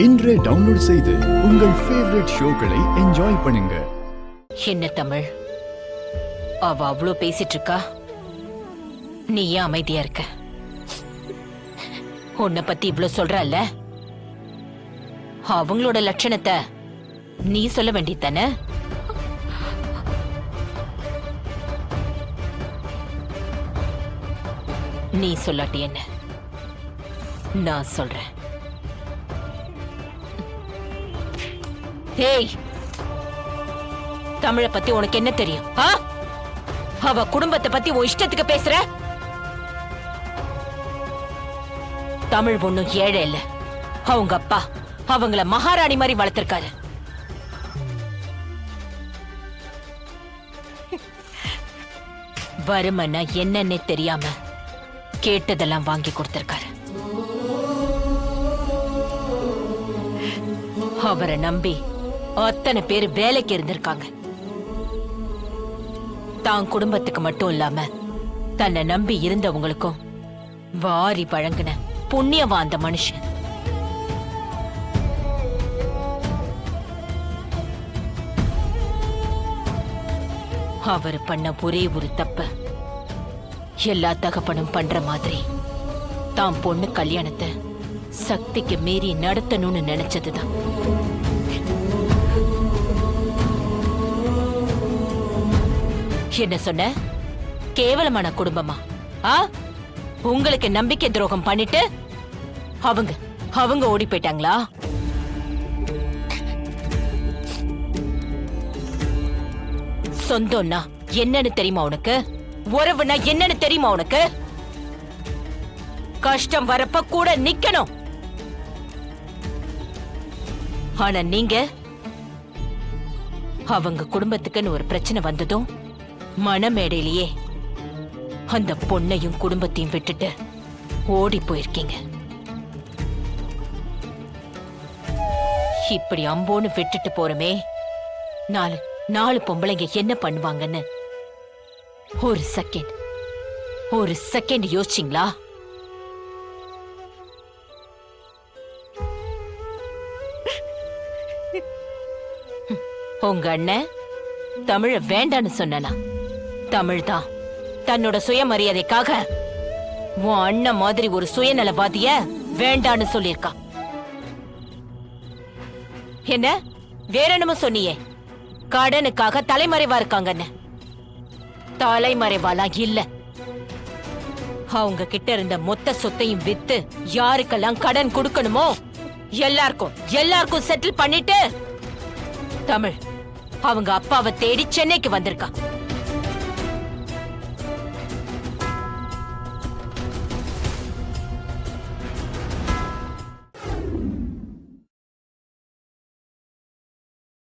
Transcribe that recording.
இன்றே டவுன்லோட் செய்து உங்கள் ஃபேவரட் ஷோக்களை என்ஜாய் பண்ணுங்க. என்ன தமிழ், அவ அவ்வளோ பேசிட்டு இருக்கா, நீ ஏன் அமைதியா இருக்க? உன்னை பத்தி இவ்வளவு சொல்றல்ல, அவங்களோட லட்சணத்தை நீ சொல்ல வேண்டியதானே? நீ சொல்லாட்டி என்ன, நான் சொல்றேன். ஏய், தமிழை பத்தி உனக்கு என்ன தெரியும்? அவ குடும்பத்தை பத்தி உன் இஷ்டத்துக்கு பேசுற? தமிழ் ஒண்ணும் ஏழை இல்ல. அவங்க அப்பா அவங்கள மகாராணி மாதிரி வளர்த்திருக்காரு. வறுமனா என்னன்னே தெரியாம கேட்டதெல்லாம் வாங்கி கொடுத்திருக்காரு. அவரை நம்பி அத்தனை பேர் வேலைக்கு இருந்திருக்காங்க. தான் குடும்பத்துக்கு மட்டும் இல்லாம தன்னை நம்பி இருந்தவங்களுக்கும் வாரி வழங்கின புண்ணியவா அந்த மனுஷன். அவர் பண்ண ஒரே ஒரு தப்பு, எல்லா தகப்பனும் பண்ற மாதிரி தான் பொண்ணு கல்யாணத்தை சக்திக்கு மீறி நடத்தணும்னு நினைச்சதுதான். என்ன சொன்ன? கேவலமான குடும்பமா? உங்களுக்கு நம்பிக்கை துரோகம் பண்ணிட்டு அவங்க ஓடி போயிட்டாங்களா? சொந்தம்னா என்னன்னு தெரியுமா உனக்கு? உறவுனா என்னன்னு தெரியுமா உனக்கு? கஷ்டம் வரப்ப கூட நிக்கணும். ஆனா நீங்க அவங்க குடும்பத்துக்குன்னு ஒரு பிரச்சனை வந்ததும் மனமேடையிலேயே அந்த பொண்ணையும் குடும்பத்தையும் விட்டுட்டு ஓடி போயிருக்கீங்க. இப்படி அம்போன்னு விட்டுட்டு போறமே, நாலு பொம்பளைங்க என்ன பண்ணுவாங்கன்னு ஒரு செகண்ட் யோசிச்சிங்களா? உங்க அண்ணன் தமிழ வேண்டான்னு சொன்னா, தமிழ் தான் தன்னோட சுயமரியாதைக்காக உன் அண்ணன் மாதிரி ஒரு சுயநலவாதிய வேண்டான்னு சொல்லியிருக்கா. என்ன வேற என்னமோ சொன்னியே, கடனுக்காக தலைமறைவா இருக்காங்கன்னு. தலைமறைவாலாம் இல்ல. அவங்க கிட்ட இருந்த மொத்த சொத்தையும் வித்து யாருக்கெல்லாம் கடன் கொடுக்கணுமோ எல்லாருக்கும் செட்டில் பண்ணிட்டு தமிழ் அவங்க அப்பாவை தேடி சென்னைக்கு வந்திருக்கா.